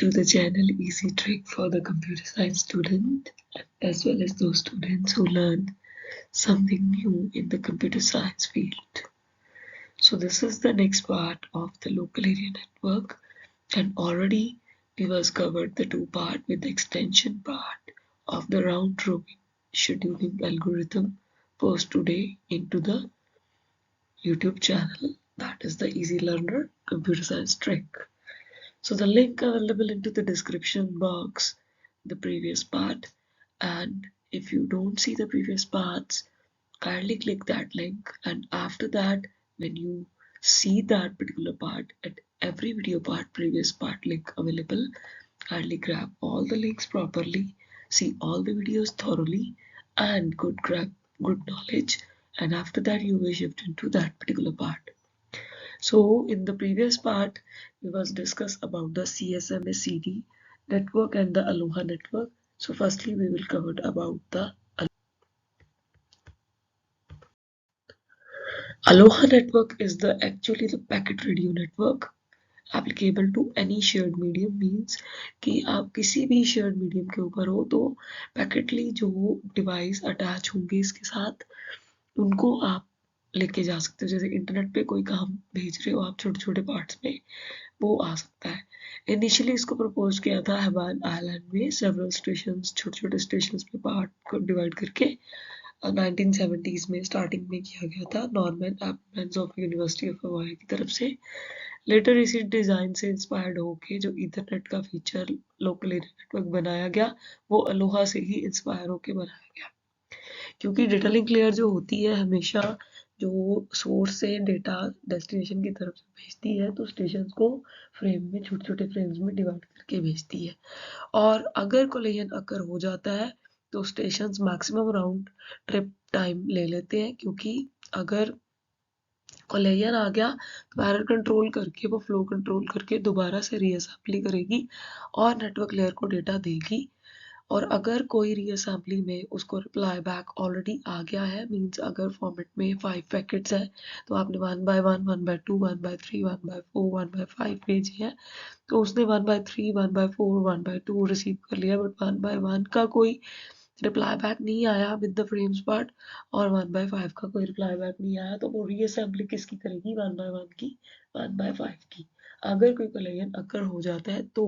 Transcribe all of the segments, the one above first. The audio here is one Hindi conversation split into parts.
to the channel Easy Trick for the computer science student as well as those students who learn something new in the computer science field. So this is the next part of the local area network, and already we was covered the two part with the extension part of the round robin scheduling algorithm post today into the YouTube channel, that is the Easy Learner Computer Science Trick. So the link available into the description box, the previous part, and if you don't see the previous parts, kindly click that link, and after that when you see that particular part at every video part previous part link available, kindly grab all the links properly, see all the videos thoroughly and grab good knowledge, and after that you will shift into that particular part. So in the previous part, we was discuss about the CSMA-CD network and the Aloha network. So firstly, we will cover about the Aloha network is the actually the packet radio network applicable to any shared medium, means कि आप किसी भी shared medium के ऊपर हो तो पैकेटली जो डिवाइस अटैच होंगे इसके साथ उनको आप लेके जा सकते हो। जैसे इंटरनेट पे कोई काम भेज रहे हो आप छोटे छोटे पार्ट्स में, वो आ सकता है। इनिशियली इसको प्रपोज किया था हवान आइलैंड में सेवरल स्टेशंस, छोटे छोटे स्टेशंस में पार्ट को डिवाइड करके 1970s में स्टार्टिंग में किया गया था Norman Abramson of university of Hawaii की तरफ से। लेटर इसी डिज़ाइन से इंस्पायर्ड होके जो ईथरनेट का फीचर लोकल एरिया नेटवर्क बनाया गया वो अलोहा से ही इंस्पायर होके बनाया गया, क्योंकि डेटा लिंक लेयर जो होती है हमेशा जो सोर्स से डेटा डेस्टिनेशन की तरफ से भेजती है तो स्टेशन को फ्रेम में छोटे छोटे फ्रेम्स में डिवाइड करके भेजती है। और अगर कोलिजन अकर हो जाता है तो station maximum round trip time ले लेते हैं, क्योंकि अगर कोलिजन आ गया तो एरर कंट्रोल करके वो फ्लो कंट्रोल करके दोबारा से रीअसेंबली करेगी और नेटवर्क लेयर को डेटा देगी। और अगर कोई रीअसेंबली में उसको रिप्लाई बैक ऑलरेडी आ गया है, मींस अगर फॉर्मेट में 5 पैकेट्स है तो आपने 1 by 1, 1 by 2, 1 by 3, 1 by 4, 1 by 5 भेजे हैं, तो उसने 1 बाय 3, 1 बाय 4, 1 बाय 2 रिसीव कर लिया, बट 1 बाय 1 का कोई रिप्लाई बैक नहीं आया विद द फ्रेम्स पार्ट और 1 बाय 5 का कोई रिप्लाई बैक नहीं आया, तो वो रीअसेंबली किसकी करेगी? 1 बाय 1 की, 1 बाय 5 की। अगर कोई कोलिजन अकर हो जाता है तो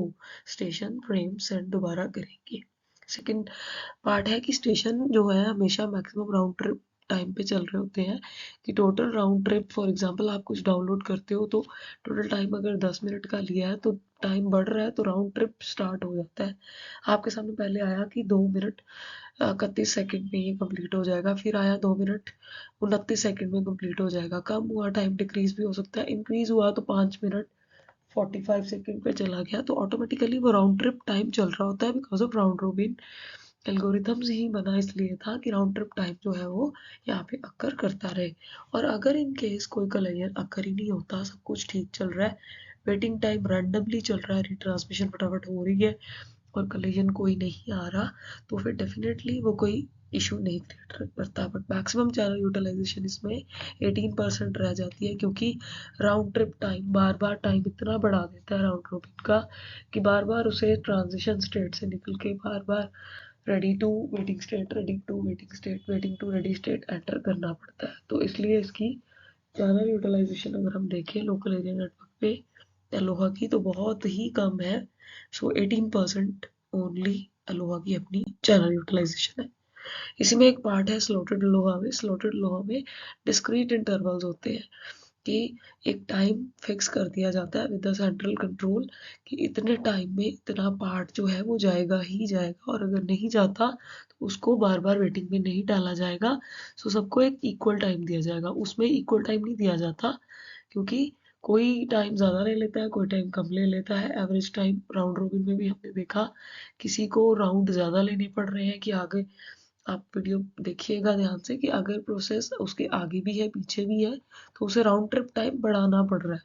स्टेशन फ्रेम सेंड दोबारा करेंगे। सेकंड पार्ट है कि स्टेशन जो है हमेशा मैक्सिमम राउंड ट्रिप टाइम पे चल रहे होते हैं, कि total round trip for example आप कुछ डाउनलोड करते हो तो टोटल टाइम अगर 10 मिनट का लिया है तो टाइम बढ़ रहा है तो राउंड ट्रिप स्टार्ट हो जाता है। आपके सामने पहले आया कि 2 मिनट 31 सेकंड में ये कंप्लीट हो जाएगा, फिर आया 2 मिनट 29 सेकंड में कंप्लीट हो जाएगा। कम हुआ टाइम डिक्रीज भी हो सकता है, इंक्रीज हुआ तो 5 मिनट 45 सेकंड पे चला गया, तो ऑटोमेटिकली वो राउंड ट्रिप टाइम चल रहा होता है because of round robin algorithms ही बना इसलिए था कि राउंड ट्रिप टाइम जो है वो यहाँ पे अकर करता रहे। और अगर इन केस कोई कोलिजन अकर ही नहीं होता, सब कुछ ठीक चल रहा है, वेटिंग टाइम रैंडमली चल रहा है, रिट्रांसमिशन फटाफट हो रही है और कोलिजन कोई नहीं आ रहा, तो फिर डेफिनेटली वो कोई इशू नहीं क्रिएट करता। बट मैक्सिमम चैनल यूटिलाइजेशन इसमें 18% रह जाती है, क्योंकि राउंड ट्रिप टाइम बार बार टाइम इतना बढ़ा देता है राउंड रोबिन का कि बार बार उसे ट्रांजिशन स्टेट से निकल के बार बार ready to waiting state, ready to waiting state, waiting to ready state enter करना पड़ता है। तो इसलिए इसकी चैनल यूटिलाइजेशन अगर हम देखें लोकल एरिया नेटवर्क पे अलोहा की तो बहुत ही कम है। सो 18% ओनली अलोहा की अपनी चैनल यूटिलाइजेशन है। इसी में एक पार्ट है स्लॉटेड अलोहा में। स्लॉटेड अलोहा में डिस्क्रीट इंटरवल्स होते हैं कि एक टाइम फिक्स कर दिया जाता है विद द सेंट्रल कंट्रोल कि इतने टाइम में इतना पार्ट जो है वो जाएगा ही जाएगा, और अगर नहीं जाता तो उसको बार बार वेटिंग में नहीं डाला जाएगा। सो सबको एक इक्वल टाइम दिया जाएगा। उसमें इक्वल टाइम नहीं दिया जाता क्योंकि कोई टाइम ज़्यादा ले लेता है, कोई टाइम कम ले लेता है। एवरेज टाइम राउंड रोबिन में भी हमने देखा किसी को राउंड ज़्यादा लेने पड़ रहे हैं कि आगे आप वीडियो देखिएगा ध्यान से कि अगर प्रोसेस उसके आगे भी है पीछे भी है तो उसे राउंड ट्रिप टाइम बढ़ाना पड़ रहा है,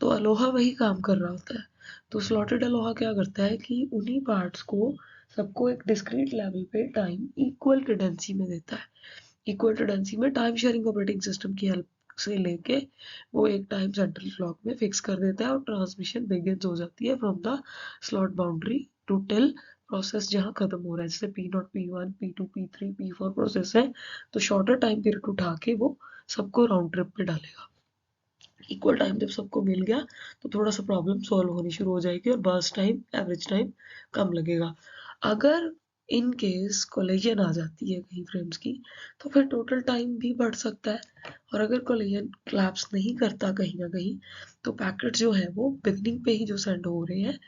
तो अलोहा वही काम कर रहा होता है। तो स्लॉटेड अलोहा क्या करता है कि उन्हीं पार्ट्स को सबको एक डिस्क्रीट लेवल पे टाइम इक्वल कैडेंसी में देता है। इक्वल कैडेंसी में टाइम शेयरिंग ऑपरेटिंग सिस्टम की हेल्प से लेके वो एक टाइम सेंट्रल क्लॉक में फिक्स कर देता है और ट्रांसमिशन बिगिंस हो जाती है from the slot boundary to till process जहाँ खत्म हो रहा है। जैसे P0, P1, P2, P3, P4 process है तो शॉर्टर टाइम पीरियड उठा के वो सबको राउंड ट्रिप पे डालेगा। इक्वल टाइम जब सबको मिल गया तो थोड़ा सा प्रॉब्लम सॉल्व होनी शुरू हो जाएगी और बर्स्ट टाइम, एवरेज टाइम कम लगेगा। अगर इन केस कोलिजन आ जाती है कहीं फ्रेम्स की तो फिर टोटल टाइम भी बढ़ सकता है। और अगर कोलिजन क्लैप्स नहीं करता कहीं ना कहीं तो पैकेट जो है वो बिगनिंग पे ही जो सेंड हो रहे हैं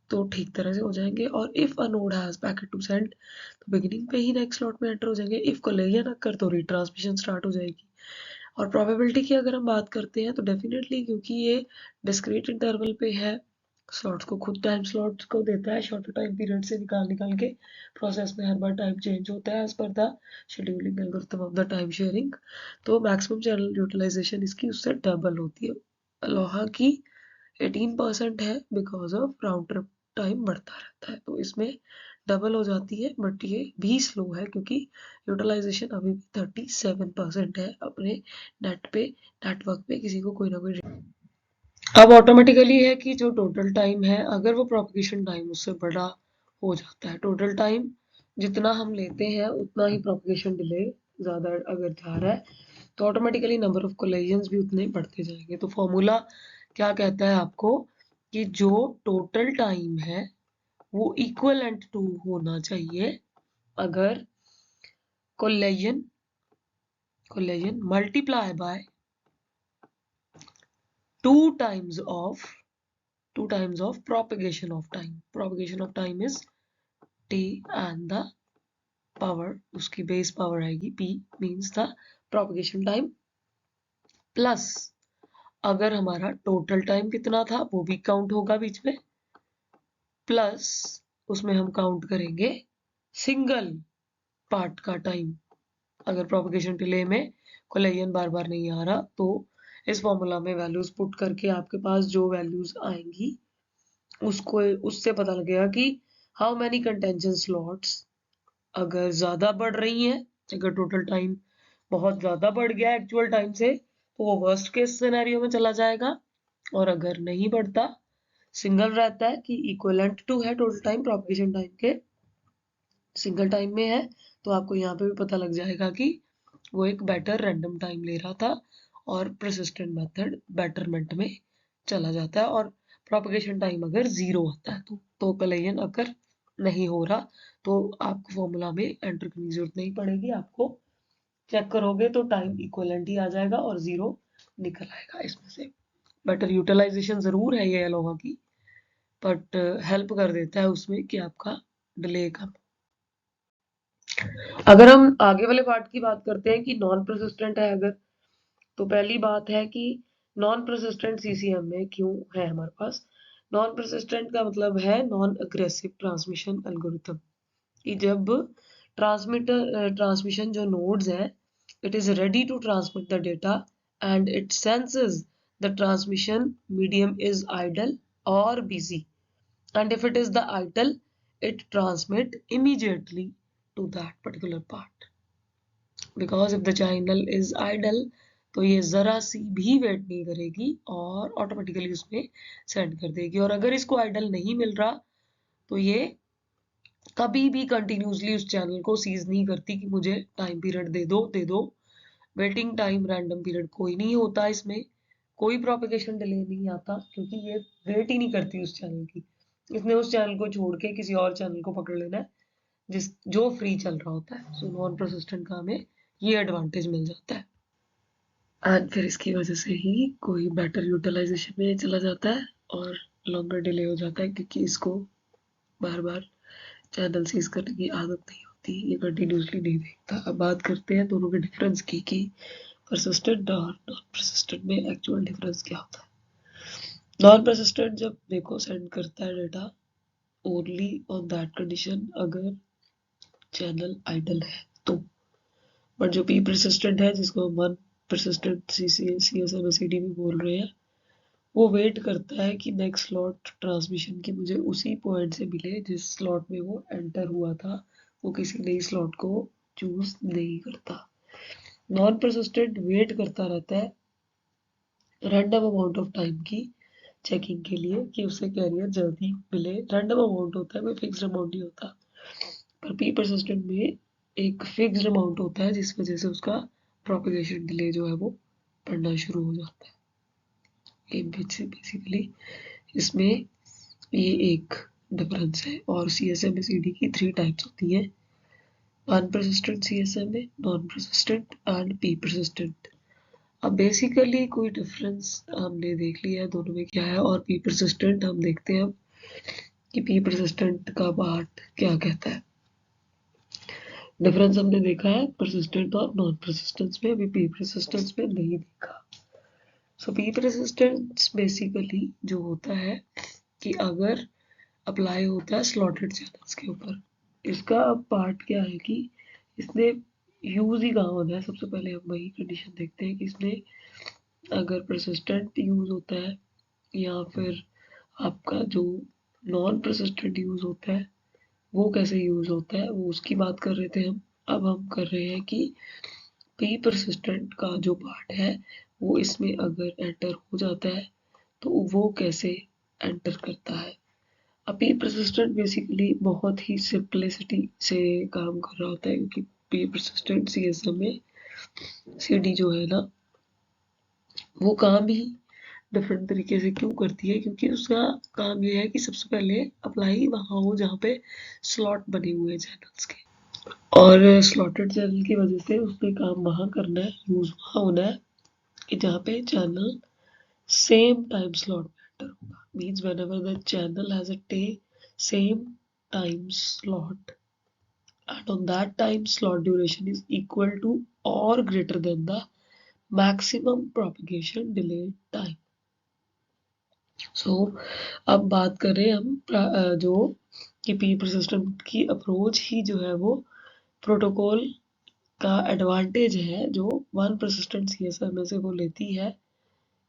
तो ठीक तरह से हो जाएंगे। और if a node has packet to send तो बिगिनिंग पे ही नेक्स्ट स्लॉट में एंटर हो जाएंगे। इफ कोलिजन अकर तो रिट्रांसमिशन स्टार्ट हो जाएगी। और प्रोबेबिलिटी की अगर हम बात करते हैं तो डेफिनेटली क्योंकि ये डिस्क्रीट इंटरवल पे है, स्लॉट्स को खुद टाइम स्लॉट्स को देता है शॉर्टर टाइम पीरियड से निकाल के प्रोसेस में हर बार टाइम चेंज होता है as per the scheduling algorithm of the time sharing. तो मैक्सिमम चैनल यूटिलाइजेशन इसकी उससे डबल होती है। अलोहा की 18% है because of round trip time बढ़ता रहता है तो इसमें डबल हो जाती है। बट ये भी स्लो है क्योंकि यूटिलाइजेशन अभी भी 37% है अपने नेटवर्क पे किसी को कोई ना कोई। अब ऑटोमेटिकली है कि जो टोटल टाइम है अगर वो प्रोपगेशन टाइम उससे बड़ा हो जाता है, टोटल टाइम जितना हम लेते हैं उतना ही प्रोपगेशन डिले ज़्यादा अगर जा रहा है तो ऑटोमेटिकली नंबर ऑफ कोलिजन्स भी उतने बढ़ते जाएंगे। तो फॉर्मूला क्या कहता है आपको कि जो टोटल टाइम है वो इक्वलेंट टू होना चाहिए अगर collision multiply by two times of propagation of time. Propagation of time is t and the power, उसकी बेस पावर आएगी p means the propagation time plus अगर हमारा टोटल टाइम कितना था वो भी काउंट होगा बीच में, प्लस उसमें हम काउंट करेंगे सिंगल पार्ट का टाइम। अगर प्रोपगेशन डिले में कोलिजन बार बार नहीं आ रहा तो इस फॉर्मूला में वैल्यूज पुट करके आपके पास जो वैल्यूज आएंगी उसको उससे पता लगेगा कि हाउ मैनी कंटेंशन स्लॉट्स अगर ज्यादा बढ़ रही हैं, अगर टोटल टाइम बहुत ज्यादा बढ़ गया एक्चुअल टाइम से तो वो वर्स्ट केस सिनेरियो में चला जाएगा। और अगर नहीं बढ़ता, सिंगल रहता है कि इक्वलेंट टू है टोटल टाइम प्रोपगेशन टाइम के, सिंगल टाइम में है तो आपको यहाँ पे भी पता लग जाएगा कि वो एक बेटर रैंडम टाइम ले रहा था और परसिस्टेंट मेथड बेटरमेंट में चला जाता है। और प्रोपगेशन टाइम अगर जीरो आता है तो कोलिजन अगर नहीं हो रहा तो आपको फॉर्मूला में एंटर करने की जरूरत नहीं पड़ेगी, आपको चेक करोगे तो टाइम इक्वलेंट ही आ जाएगा और जीरो निकल आएगा इसमें से। बेटर यूटिलाइजेशन जरूर है ये अलोहा की, बट हेल्प कर देता है उसमें कि आपका डिले कम। अगर हम आगे वाले पार्ट की बात करते हैं कि नॉन परसिस्टेंट है अगर, तो पहली बात है कि नॉन परसिस्टेंट सीसीएम में क्यों है हमारे पास। नॉन परसिस्टेंट का मतलब है नॉन अग्रेसिव ट्रांसमिशन एल्गोरिथम, कि जब ट्रांसमिशन जो नोड्स है it is ready to transmit the data and it senses the transmission medium is idle और busy, and if it is the idle it transmit immediately to that particular part, because if the channel is idle तो ये जरा सी भी वेट नहीं करेगी और ऑटोमेटिकली उसमें सेंड कर देगी। और अगर इसको आइडल नहीं मिल रहा तो ये कभी भी कंटिन्यूसली उस चैनल को सीज नहीं करती कि मुझे टाइम पीरियड दे दो। वेटिंग टाइम रैंडम पीरियड कोई नहीं होता इसमें, कोई प्रोपेगेशन डिले नहीं आता क्योंकि ये वेट ही नहीं करती उस चैनल की। इसने उस चैनल को छोड़ के किसी और चैनल को पकड़ लेना है जिस जो फ्री चल रहा होता है। सो नॉन परसिस्टेंट का हमें ये एडवांटेज मिल जाता है एंड फिर इसकी वजह से ही कोई बेटर यूटिलाइजेशन में चला जाता है और लॉन्गर डिले हो जाता है क्योंकि इसको बार बार चैनल सीज करने की आदत नहीं होती, ये कंटिन्यूसली नहीं देखता। अब बात करते हैं दोनों के डिफरेंस की कि परसिस्टेंट और नॉन परसिस्टेंट में एक्चुअल डिफरेंस क्या होता है। नॉन परसिस्टेंट जब देखो सेंड करता है data only on that condition अगर चैनल आइडल है तो, बट जो पी परसिस्टेंट है जिसको हम परसिस्टेंट CSMACD भी बोल रहे हैं वो वेट करता है कि नेक्स्ट स्लॉट ट्रांसमिशन की मुझे उसी पॉइंट से मिले जिस स्लॉट में वो एंटर हुआ था, वो किसी नई स्लॉट को चूज नहीं करता। नॉन परसिस्टेंट वेट करता रहता है रैंडम अमाउंट ऑफ टाइम की चेकिंग के लिए कि उसे कैरियर जल्दी मिले। रैंडम अमाउंट होता है, कोई फिक्स्ड अमाउंट नहीं होता। पर पी परसिस्टेंट में एक फिक्स्ड अमाउंट होता है जिस वजह से उसका प्रोपेगेशन डिले जो है वो बढ़ना शुरू हो जाता है। ये बेसिकली इसमें ये एक डिफरेंस है। और CSMACD की 3 टाइप्स होती हैं, अनप्रसिस्टेंट CSMA, non persistent and P persistent. अब बेसिकली कोई डिफरेंस हमने देख लिया है दोनों में क्या है, और पी परसिस्टेंट हम देखते हैं अब कि पी परसिस्टेंट का पार्ट क्या कहता है। डिफरेंस हमने देखा है परसिस्टेंट और नॉन परसिस्टेंस में, अभी पी परसिस्टेंस में नहीं देखा। सो पी परसिस्टेंस बेसिकली जो होता है कि अगर अप्लाई होता है स्लॉटेड चैनल्स के ऊपर, इसका पार्ट क्या है कि इसने यूज ही कहाँ होना है। सबसे पहले हम वही कंडीशन देखते हैं कि इसने अगर परसिस्टेंट यूज होता है या फिर आपका जो नॉन परसिस्टेंट यूज होता है वो कैसे यूज होता है, वो उसकी बात कर रहे थे हम। अब हम कर रहे हैं कि पी परसिस्टेंट का जो पार्ट है वो इसमें अगर एंटर हो जाता है तो वो कैसे एंटर करता है। अब पी परसिस्टेंट बेसिकली बहुत ही सिंपलिसिटी से काम कर रहा होता है, क्योंकि पी परसिस्टेंट CSM में CD जो है ना वो काम ही डिफरेंट तरीके से क्यों करती है, क्योंकि उसका काम ये है कि सबसे पहले अप्लाई वहाँ हो जहाँ पे स्लॉट बने हुए हैं चैनल्स के, और स्लॉटेड चैनल की वजह से उसने काम वहाँ करना है, यूज वहाँ होना है कि जहाँ पे चैनल सेम टाइम स्लॉट में एंटर होगा। Means when ever the channel has a same time slot and on that time slot duration is equal to or greater than the maximum propagation delay time. अब बात करें हम जो कि पी परसिस्टेंट की अप्रोच ही जो है वो प्रोटोकॉल का एडवांटेज है जो वन परसिस्टेंट CSM में से वो लेती है,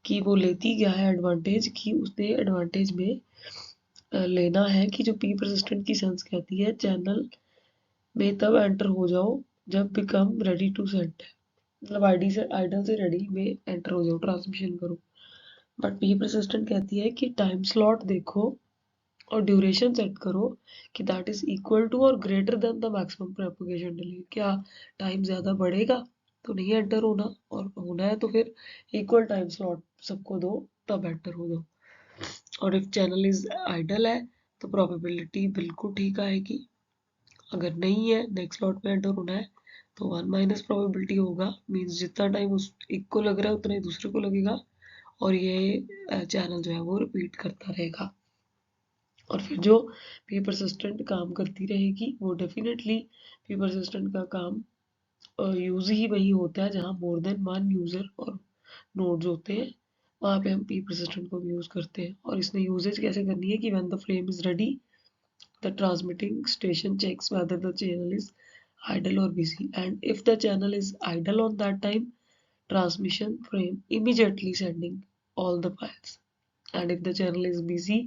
कि वो लेती क्या है एडवांटेज, कि उसने एडवांटेज में लेना है कि जो पी परसिस्टेंट की सेंस कहती है चैनल में तब एंटर हो जाओ जब बिकम रेडी टू सेंड है, मतलब आइडल से रेडी में एंटर हो जाओ, ट्रांसमिशन करो। बट पी परसिस्टेंट कहती है कि टाइम स्लॉट देखो और ड्यूरेशन सेट करो कि दैट इज इक्वल टू और greater than the maximum propagation delay. क्या टाइम ज़्यादा बढ़ेगा तो नहीं एंटर होना, और होना है तो फिर इक्वल टाइम स्लॉट सबको दो तब एंटर हो जाओ। और इफ चैनल इज आइडल है तो प्रोबेबिलिटी बिल्कुल ठीक आएगी। अगर नहीं है नेक्स्ट स्लॉट में एंटर होना है तो 1 - प्रोबेबिलिटी होगा, मीन्स जितना टाइम उस एक को लग रहा है उतना ही दूसरे को लगेगा, और ये चैनल जो है वो रिपीट करता रहेगा। और फिर जो पी परसिस्टेंट काम करती रहेगी वो डेफिनेटली पी परसिस्टेंट का काम यूज ही वही होता है जहाँ मोर देन वन यूजर और नोड्स होते हैं, वहाँ पे हम पी परसिस्टेंट को यूज करते हैं। और इसमें यूजेज कैसे करनी है कि when the frame is ready the transmitting station checks whether the channel is idle or busy, and if the channel is idle on that time transmission frame immediately sending all the files, and if the channel is busy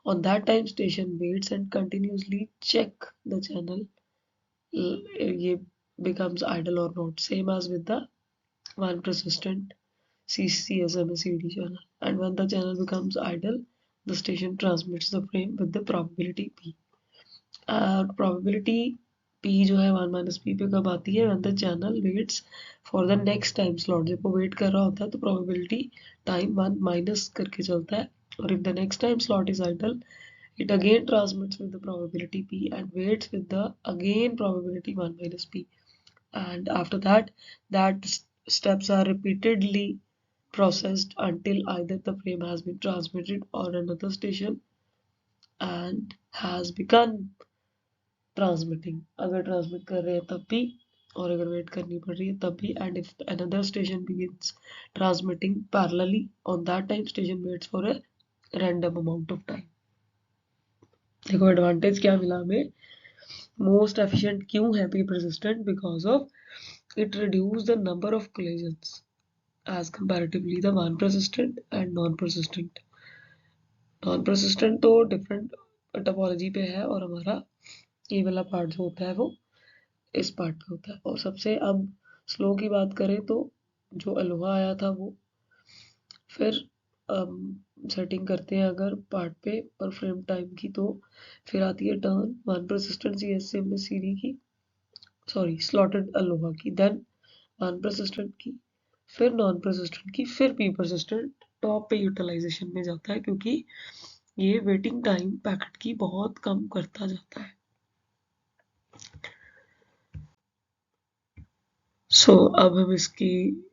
on that time station waits and continuously check the channel ये becomes idle or not, same as with the one persistent CSMACD channel. And when the channel becomes idle the station transmits the frame with the probability P. Probability P जो है 1 - P पे कब आती है, when the channel waits for the next time slot, जब वो वेट कर रहा होता है तो probability टाइम 1 माइनस करके चलता है, और if the next time slot is idle it again transmits with the probability P and waits with the again probability 1 - P, and after that steps are repeatedly processed until either the frame has been transmitted or another station and has begun transmitting, अगर ट्रांसमिट कर रहे हैं तब भी और अगर वेट करनी पड़ रही है तब भी, and if another station begins transmitting parallelly on that time station waits for a random amount of time। देखो एडवांटेज क्या मिला हमें, मोस्ट एफिशिएंट क्यों है P persistent, because of it reduce the number of collisions as comparatively the one persistent and non persistent. Non persistent तो डिफरेंट टोपोलॉजी पे है और हमारा ये वाला पार्ट जो होता है वो इस पार्ट पे होता है। और सबसे अब स्लो की बात करें तो जो अलोहा आया था वो, फिर सेटिंग करते हैं अगर पार्ट पे पर फ्रेम टाइम की, तो फिर आती है टर्न वन परसिस्टेंट CSM में सीडी की, सॉरी स्लॉटेड अलोहा की, देन नॉन परसिस्टेंट की, फिर नॉन परसिस्टेंट की, फिर पी परसिस्टेंट टॉप पे यूटिलाइजेशन में जाता है, क्योंकि ये वेटिंग टाइम पैकेट की बहुत कम करता जाता है। अब हम इसकी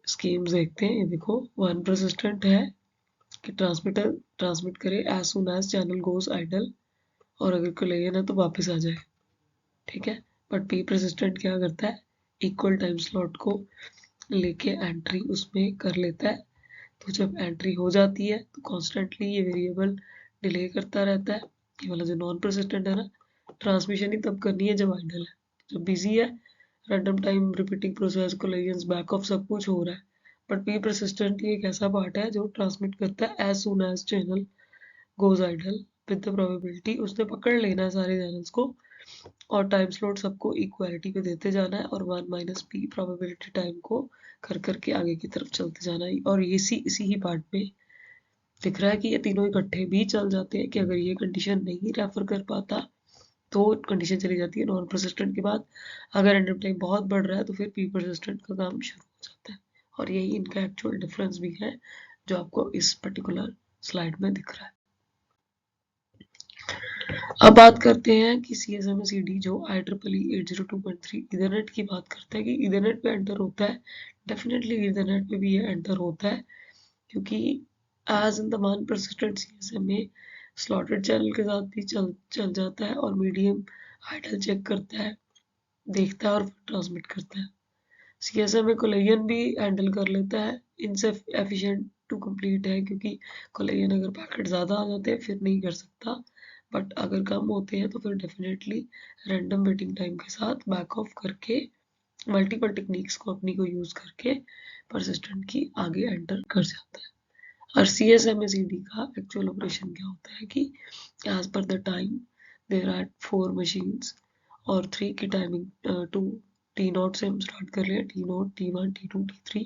स्कीम्स देखते हैं। ये देखो, वन परसिस्टेंट है कि ट्रांसमीटर ट्रांसमिट करे as soon as channel goes idle, और अगर कोलेजन है तो वापस आ जाए, ठीक है। बट पी परसिस्टेंट क्या करता है, इक्वल टाइम स्लॉट को लेके एंट्री उसमें कर लेता है। तो जब एंट्री हो जाती है तो कॉन्स्टेंटली ये वेरिएबल डिले करता रहता है। ये वाला जो नॉन परसिस्टेंट है ना, ट्रांसमिशन ही तब करनी है जब आइडल है। जब बिजी है, random time repeating process collisions back of सब कुछ हो रहा है। बट पी परसिस्टेंट एक ऐसा पार्ट है जो ट्रांसमिट करता है as soon as channel goes idle with the probability, उसने पकड़ लेना है सारे चैनल्स को और टाइम स्लॉट सबको इक्वालिटी पे देते जाना है, और 1 माइनस पी प्रोबेबिलिटी टाइम को कर करके आगे की तरफ चलते जाना है। और ये इसी ही पार्ट में दिख रहा है कि ये तीनों इकट्ठे भी चल जाते हैं, कि अगर ये कंडीशन नहीं रेफर कर पाता तो कंडीशन चली जाती है नॉन परसिस्टेंट के बाद। अगर रैंडम टाइम बहुत बढ़ रहा है तो फिर पी परसिस्टेंट का काम शुरू हो जाता है। और यही इनका एक्चुअल डिफरेंस भी है जो आपको इस पर्टिकुलर स्लाइड में दिख रहा है। अब बात करते हैं कि CSMA-CD जो IEEE 802.3 इथरनेट की बात करता है कि इथरनेट पे एंटर होता है। डेफिनेटली इथरनेट पे भी ये एंटर होता है, क्योंकि as in the one persistent CSMA slotted channel के साथ भी चल जाता है, और मीडियम आइडल चेक करता है, देखता है और ट्रांसमिट करता है। CSMA कोलेजन भी हैंडल कर लेता है, इनसे एफिशिएंट टू कंप्लीट है, क्योंकि कोलेजन अगर पैकेट ज़्यादा आ जाते हैं फिर नहीं कर सकता, बट अगर कम होते हैं तो फिर डेफिनेटली रैंडम वेटिंग टाइम के साथ बैक ऑफ करके मल्टीपल टेक्निक्स को अपनी को यूज़ करके परसिस्टेंट की आगे एंटर कर जाता है। और CSMA-CD का एक्चुअल ऑपरेशन क्या होता है कि as per the time there are 4 machines और 3 की टाइमिंग 2 T0 से हम स्टार्ट कर रहे हैं, T0 T1 T2 T3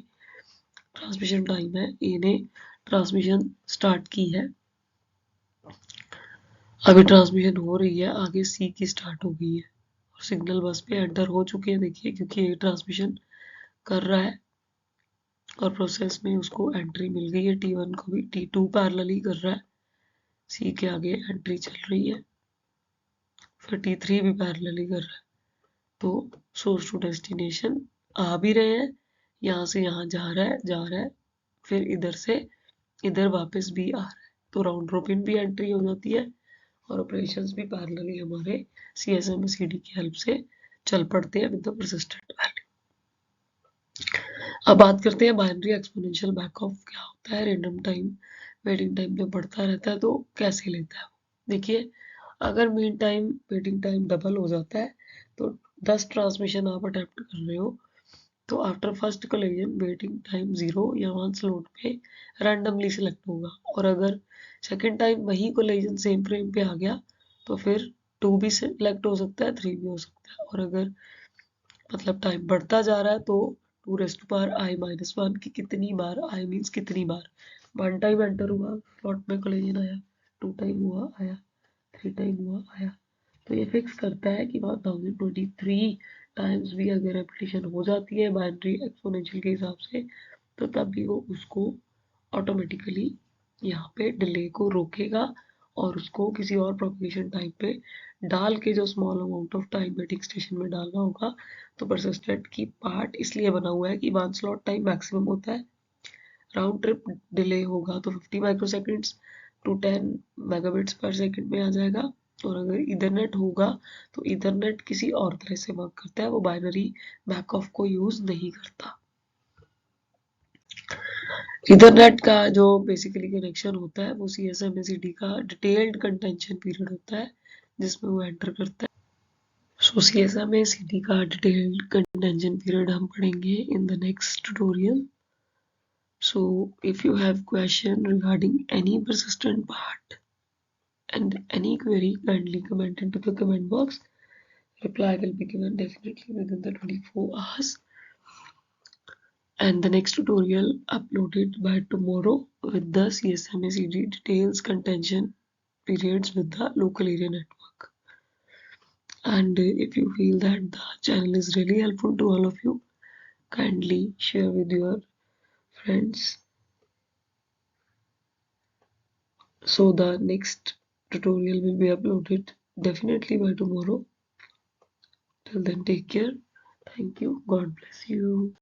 transmission time है। ए ने ट्रांसमिशन स्टार्ट की है, अभी ट्रांसमिशन हो रही है, आगे सी की स्टार्ट हो गई है और सिग्नल बस पे एंटर हो चुके हैं। देखिए, क्योंकि ये ट्रांसमिशन कर रहा है और प्रोसेस में उसको एंट्री मिल गई है, T1 को भी T2 पैरेलली कर रहा है, सी के आगे एंट्री चल रही है, फिर T3 भी पैरेलली कर रहा है। तो सोर्स टू डेस्टिनेशन आ भी रहे हैं, यहाँ से यहाँ जा रहा है, फिर इधर से इधर वापस भी आ रहा है। तो राउंड रॉबिन भी एंट्री हो जाती है और ऑपरेशंस भी पैरेलली हमारे CSMA-CD की हेल्प से चल पड़ते हैं विद द परसिस्टेंट वैल्यू। अब बात करते हैं बाइनरी एक्सपोनेंशियल बैक ऑफ क्या होता है। रैंडम टाइम वेटिंग टाइम जब बढ़ता रहता है तो कैसे लेता है। देखिए, अगर mean time waiting time double हो जाता है तो 10 ट्रांसमिशन आप अटेम्प्ट कर रहे हो तो after first collision waiting time 0 या 1 स्लॉट पे रैंडमली सिलेक्ट होगा, और अगर सेकेंड टाइम वही कोलिजन सेम फ्रेम पे आ गया तो फिर 2 भी सिलेक्ट हो सकता है, 3 भी हो सकता है। और अगर मतलब टाइम बढ़ता जा रहा है तो 2 raise to power i minus 1 की कितनी बार, i मीन्स कितनी बार, 1 टाइम एंटर हुआ स्लॉट में कोलिजन आया, 2 टाइम हुआ आया, 3 टाइम हुआ आया। तो ये फिक्स करता है कि 1023 टाइम्स भी अगर रेपिटेशन हो जाती है बाइनरी एक्सपोनेंशियल के हिसाब से तो तब भी वो उसको ऑटोमेटिकली यहाँ पे डिले को रोकेगा और उसको किसी और प्रोपगेशन टाइम पे डाल के जो small amount of time waiting station में डालना होगा। तो परसिस्टेंट की पार्ट इसलिए बना हुआ है कि 1 स्लॉट टाइम मैक्सिमम होता है, राउंड ट्रिप डिले होगा तो 50 माइक्रोसेकंड्स टू 10 मेगाबिट्स पर सेकंड में आ जाएगा। और अगर इथरनेट होगा तो इथरनेट किसी और तरह से वर्क करता है, वो बाइनरी बैक ऑफ को यूज नहीं करता। इथरनेट का जो बेसिकली कनेक्शन होता है वो CSMA-CD का डिटेल्ड कंटेंशन पीरियड होता है जिसमें वो एंटर करता है। सो CSMA-CD का डिटेल्ड कंटेंशन पीरियड हम पढ़ेंगे in the next tutorial. So if you have question regarding any persistent part and any query, kindly comment into the comment box. Reply will be given definitely within the 24 hours. and the next tutorial uploaded by tomorrow with the CSMACD details contention periods with the local area network. And if you feel that the channel is really helpful to all of you, kindly share with your friends. So the next tutorial will be uploaded definitely by tomorrow. Till then, take care. Thank you. God bless you.